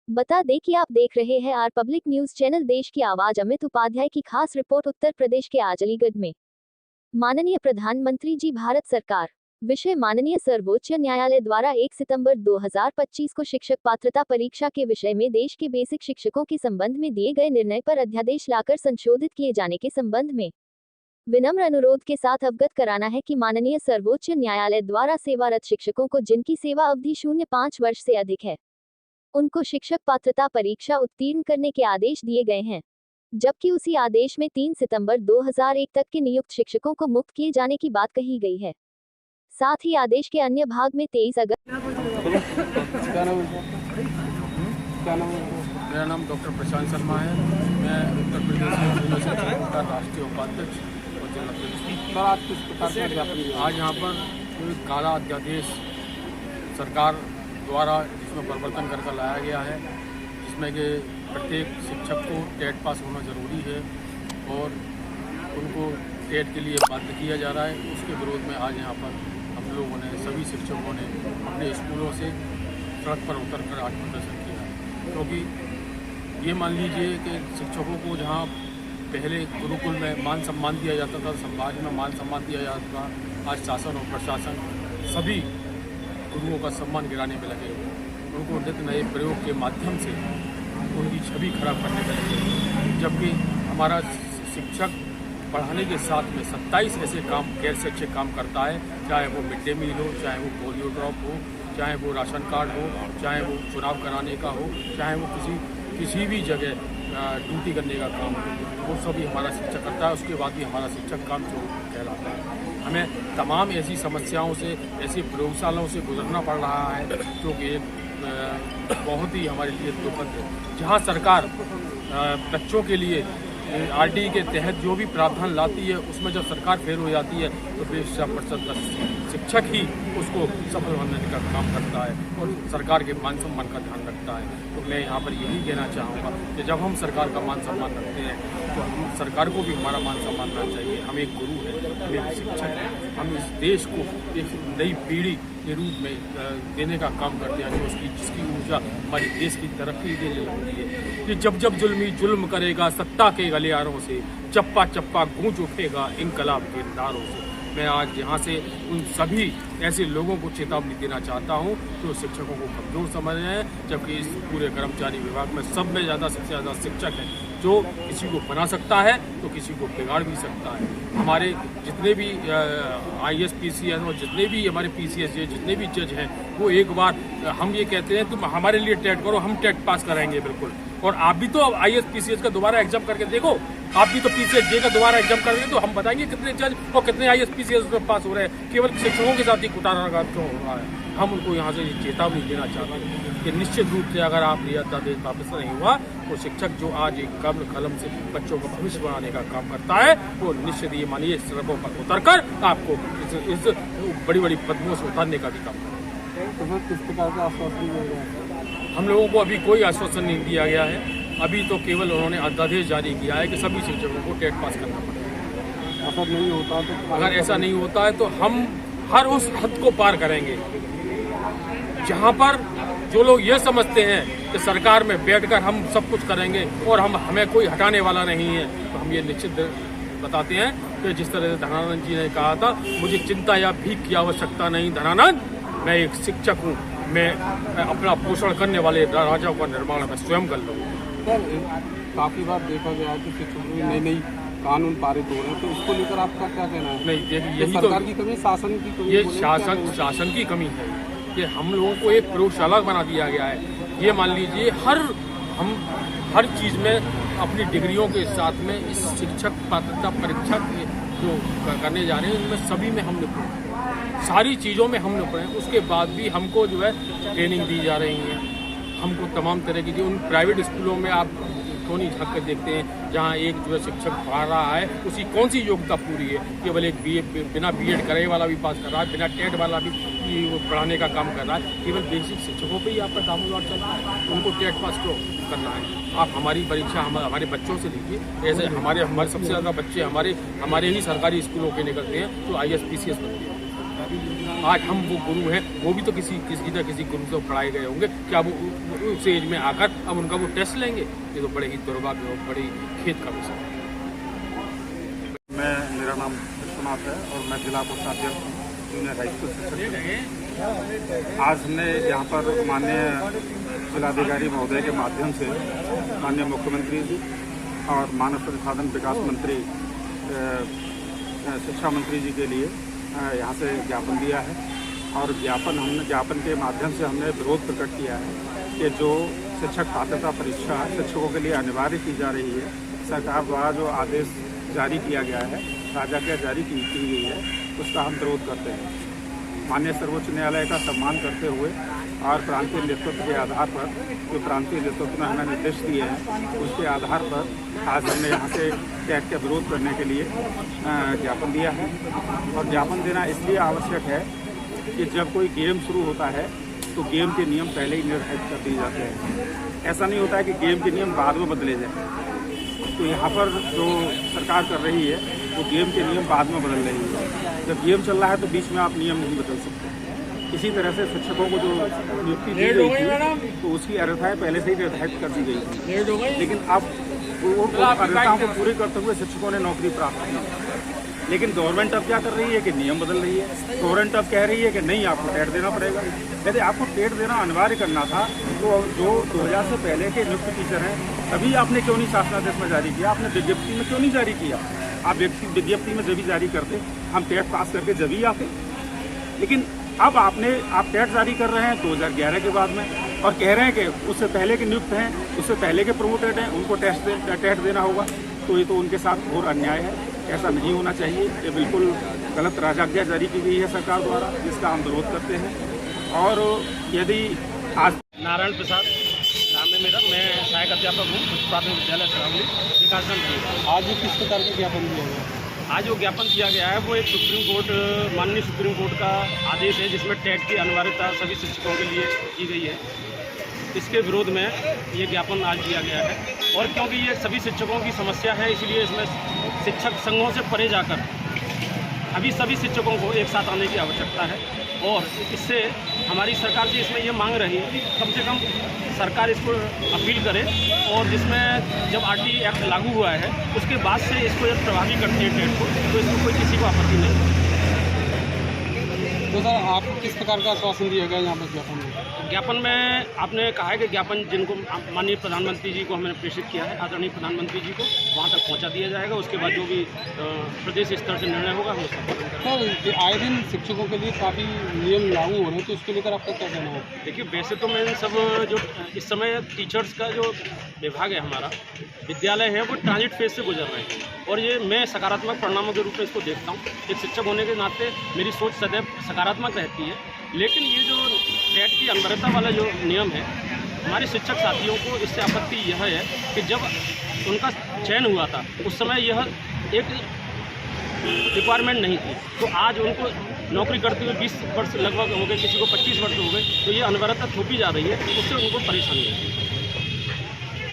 बता दें कि आप देख रहे हैं आर पब्लिक न्यूज चैनल। देश की आवाज अमित उपाध्याय की खास रिपोर्ट। उत्तर प्रदेश के आज अलीगढ़ में माननीय प्रधानमंत्री जी भारत सरकार विषय माननीय सर्वोच्च न्यायालय द्वारा 1 सितंबर 2025 को शिक्षक पात्रता परीक्षा के विषय में देश के बेसिक शिक्षकों के संबंध में दिए गए निर्णय पर अध्यादेश लाकर संशोधित किए जाने के संबंध में विनम्र अनुरोध के साथ अवगत कराना है कि माननीय सर्वोच्च न्यायालय द्वारा सेवारत शिक्षकों को जिनकी सेवा अवधि 0.5 वर्ष से अधिक है उनको शिक्षक पात्रता परीक्षा उत्तीर्ण करने के आदेश दिए गए हैं, जबकि उसी आदेश में 3 सितंबर 2001 तक के नियुक्त शिक्षकों को मुक्त किए जाने की बात कही गई है। साथ ही आदेश के अन्य भाग में 23 अगस्त। मेरा नाम डॉक्टर प्रशांत शर्मा है। मैं उत्तर प्रदेश का राष्ट्रीय उपाध्यक्ष और जिला प्रिंसिपल। आज यहाँ पर काला अध्यादेश सरकार द्वारा जिसमें परिवर्तन करके लाया गया है, जिसमें कि प्रत्येक शिक्षक को टेट पास होना जरूरी है और उनको टेट के लिए बाध्य किया जा रहा है। उसके विरोध में आज यहाँ पर हम लोगों ने, सभी शिक्षकों ने अपने स्कूलों से सड़क पर उतरकर आज प्रदर्शन किया। क्योंकि ये मान लीजिए कि शिक्षकों को जहाँ पहले गुरुकुल में मान सम्मान दिया जाता था, समाज में मान सम्मान दिया जाता था, आज शासन और प्रशासन सभी गुरुओं का सम्मान गिराने में लगे हुए, उनको नित्य नए प्रयोग के माध्यम से उनकी छवि खराब करने में लगे। जबकि हमारा शिक्षक पढ़ाने के साथ में 27 ऐसे काम, गैर शैक्षिक काम करता है, चाहे वो मिड डे मील हो, चाहे वो पोलियो ड्रॉप हो, चाहे वो राशन कार्ड हो, चाहे वो चुनाव कराने का हो, चाहे वो किसी भी जगह ड्यूटी करने का काम हो, वो सभी हमारा शिक्षक करता है। उसके बाद भी हमारा शिक्षक काम जो कहलाता है। हमें तमाम ऐसी समस्याओं से, ऐसी प्रयोगशालाओं से गुजरना पड़ रहा है जो कि बहुत ही हमारे लिए दुखद है। जहाँ सरकार बच्चों के लिए आरटीई के तहत जो भी प्रावधान लाती है, उसमें जब सरकार फेल हो जाती है तो फिर 100% शिक्षक ही उसको सफल बनाने का काम करता है और सरकार के मान सम्मान का ध्यान रखता है। तो मैं यहाँ पर यही कहना चाहूँगा कि जब हम सरकार का मान सम्मान रखते हैं तो हम सरकार को भी हमारा मान सम्मान करना चाहिए। हम एक गुरु है, हम एक शिक्षक है, हम इस देश को एक नई पीढ़ी के रूप में देने का काम करते हैं, जिसकी ऊर्जा हमारे देश की तरक्की देने लगती है। कि जब जब जुल्मी जुल्म करेगा सत्ता के गलियारों से, चप्पा चप्पा गूंज उठेगा इनकलाब के नारों से। मैं आज यहाँ से उन सभी ऐसे लोगों को चेतावनी देना चाहता हूँ जो शिक्षकों को कमज़ोर समझ रहे हैं, जबकि इस पूरे कर्मचारी विभाग में सब में ज़्यादा सबसे ज़्यादा शिक्षक है जो किसी को बना सकता है तो किसी को बिगाड़ भी सकता है। हमारे जितने भी IAS PCS और जितने भी हमारे PCS जितने भी जज हैं, वो एक बार हम ये कहते हैं तुम हमारे लिए टेट करो, हम टेट पास कराएंगे बिल्कुल। और आप भी तो IAS PCS का दोबारा एग्जाम करके देखो, आप भी तो PCS J का दोबारा एग्जाम करेंगे तो हम बताएंगे कितने जज और कितने IAS PCS में पास हो रहे हैं। केवल शिक्षकों के साथ ही कुटारा क्यों हो रहा है। हम उनको यहाँ से चेतावनी देना चाहते हैं कि निश्चित रूप से अगर आप अध्यादेश वापस नहीं हुआ तो शिक्षक जो आज एक कलम से बच्चों का भविष्य बनाने का काम करता है, वो निश्चित ये मानिए सड़कों पर उतरकर आपको इस बड़ी बड़ी पदों से उतारने का भी काम करें। किस प्रकार का आश्वासन दिया गया है? हम लोगों को अभी कोई आश्वासन नहीं दिया गया है। अभी तो केवल उन्होंने अध्यादेश जारी किया है कि सभी शिक्षकों को टेट पास करना पड़ेगा। ऐसा नहीं होता तो अगर ऐसा नहीं होता है तो हम हर उस हद को पार करेंगे जहां पर जो लोग ये समझते हैं कि सरकार में बैठकर हम सब कुछ करेंगे और हमें कोई हटाने वाला नहीं है, तो हम ये निश्चित बताते हैं कि जिस तरह से धनानंद जी ने कहा था, मुझे चिंता या भीख की आवश्यकता नहीं धनानंद, मैं एक शिक्षक हूँ, मैं अपना पोषण करने वाले राजाओं का निर्माण मैं स्वयं कर लूँगा। काफ़ी बार देखा गया है कि शिक्षकों में नई नई कानून पारित हो रहे हैं, तो इसको लेकर आपका क्या कहना है? नहीं, देखिए यही सरकार की कमी, शासन की कमी, ये शासन की कमी है कि हम लोगों को एक प्रयोगशाला बना दिया गया है। ये मान लीजिए हम हर चीज़ में अपनी डिग्रियों के साथ में इस शिक्षक पात्रता परीक्षा जो करने जा रहे हैं उनमें सभी में हम निपुण हैं, सारी चीज़ों में हम निपुण हैं। उसके बाद भी हमको जो है ट्रेनिंग दी जा रही है, हमको तमाम तरह की उन प्राइवेट स्कूलों में आप कौन ही झाँक कर देखते हैं जहाँ एक जो है शिक्षक पढ़ा रहा है, उसकी कौन सी योग्यता पूरी है? केवल एक बिना BEd करे वाला भी पास कर रहा है, बिना टेट वाला भी वो पढ़ाने का काम कर रहा है। केवल बेसिक शिक्षकों पे ही आपका दामोदार चल रहा है, उनको टेट पास क्यों करना है? आप हमारी परीक्षा हमारे बच्चों से लीजिए। ऐसे हमारे सबसे ज़्यादा बच्चे हमारे ही सरकारी स्कूलों के निकलते हैं जो IAS PCS बनते हैं। आज हम वो गुरु हैं, वो भी तो किसी गुरु से पढ़ाए गए होंगे। क्या वो उस एज में आकर अब उनका वो टेस्ट लेंगे? ये तो बड़े ही दुर्भाग्य और बड़ी खेद का विषय है। मेरा नाम विश्वनाथ है और मैं जिला कोषाध्यक्ष हूँ जूनियर हाई स्कूल शिक्षक। आज हमने यहाँ पर माननीय जिलाधिकारी महोदय के माध्यम से माननीय मुख्यमंत्री जी और मानव संसाधन विकास मंत्री शिक्षा मंत्री जी के लिए यहाँ से ज्ञापन दिया है और ज्ञापन के माध्यम से हमने विरोध प्रकट किया है कि जो शिक्षक पात्रता परीक्षा शिक्षकों के लिए अनिवार्य की जा रही है, सरकार द्वारा जो आदेश जारी किया गया है, राजज्ञा जारी की गई है, उसका हम विरोध करते हैं। माननीय सर्वोच्च न्यायालय का सम्मान करते हुए और प्रांतीय नेतृत्व के आधार पर जो प्रांतीय नेतृत्व ने हमें निर्देश दिए हैं, उसके आधार पर आज हमने यहाँ से टैग का विरोध करने के लिए ज्ञापन दिया है। और ज्ञापन देना इसलिए आवश्यक है कि जब कोई गेम शुरू होता है तो गेम के नियम पहले ही निर्धारित कर दिए जाते हैं। ऐसा नहीं होता है कि गेम के नियम बाद में बदले जाएँ। तो यहाँ पर जो सरकार कर रही है वो गेम के नियम बाद में बदल रही है। जब गेम चल रहा है तो बीच में आप नियम नहीं बदल सकते। इसी तरह से शिक्षकों को जो नियुक्ति दी गई थी तो उसकी अर्हताएँ पहले से ही निर्धारित कर दी गई थी, लेकिन अब वो अर्हताओं को पूरे करते हुए शिक्षकों ने नौकरी प्राप्त की। लेकिन गवर्नमेंट अब क्या कर रही है कि नियम बदल रही है। गवर्नमेंट अब कह रही है कि नहीं, आपको टेट देना पड़ेगा। यदि आपको टेट देना अनिवार्य करना था तो जो 2000 से पहले के नियुक्त टीचर हैं तभी आपने क्यों नहीं शासनादेश में जारी किया? आपने विज्ञप्ति में क्यों नहीं जारी किया? आप विज्ञप्ति में जब भी जारी करते हम टेट पास करके जब ही आते। लेकिन अब आप टेट जारी कर रहे हैं 2011 के बाद में और कह रहे हैं कि उससे पहले के नियुक्त हैं, उससे पहले के प्रमोटेड हैं, उनको टेट देना होगा। तो ये तो उनके साथ घोर अन्याय है। ऐसा नहीं होना चाहिए। ये बिल्कुल गलत राजज्ञा जारी की गई है सरकार द्वारा, जिसका हम विरोध करते हैं। और यदि आज नारायण प्रसाद नाम है मेरा, मैं सहायक अध्यापक हूँ प्राथमिक विद्यालय सरावली विकासखंड। आज किस प्रकार का ज्ञापन दिया गया? आज जो ज्ञापन किया गया है वो एक माननीय सुप्रीम कोर्ट का आदेश है जिसमें टेट की अनिवार्यता सभी शिक्षकों के लिए की गई है। इसके विरोध में ये ज्ञापन आज दिया गया है। और क्योंकि ये सभी शिक्षकों की समस्या है, इसलिए इसमें शिक्षक संघों से परे जाकर अभी सभी शिक्षकों को एक साथ आने की आवश्यकता है। और इससे हमारी सरकार से इसमें ये मांग रही है कि कम से कम सरकार इसको अपील करे और जिसमें जब आरटी एक्ट लागू हुआ है उसके बाद से इसको जब प्रभावी करते हैं टेट को, तो इसमें कोई किसी को आपत्ति नहीं। तो सर आप किस प्रकार का आश्वासन दिया गया यहाँ पर ज्ञापन में? ज्ञापन में आपने कहा है कि ज्ञापन जिनको माननीय प्रधानमंत्री जी को हमने प्रेषित किया है, आदरणीय प्रधानमंत्री जी को वहाँ तक पहुँचा दिया जाएगा। उसके बाद जो भी प्रदेश स्तर से निर्णय होगा हम उसका पालन करेंगे। सर आए दिन शिक्षकों के लिए काफ़ी नियम लागू हो रहे हैं, तो उसको लेकर आपका क्या कहना है? देखिए, वैसे तो मैं सब जो इस समय टीचर्स का जो विभाग है, हमारा विद्यालय है, वो ट्रांजिट फेज से गुजर रहे हैं और ये मैं सकारात्मक परिणामों के रूप में इसको देखता हूँ। एक शिक्षक होने के नाते मेरी सोच सदैव सकारात्मक रहती है। लेकिन ये जो टेट की अनिवार्यता वाला जो नियम है, हमारे शिक्षक साथियों को इससे आपत्ति यह है कि जब उनका चयन हुआ था उस समय यह एक रिक्वायरमेंट नहीं थी, तो आज उनको नौकरी करते हुए 20 वर्ष लगभग हो गए, किसी को 25 वर्ष हो गए, तो ये अनिवार्यता थोपी जा रही है, उससे उनको परेशानी है।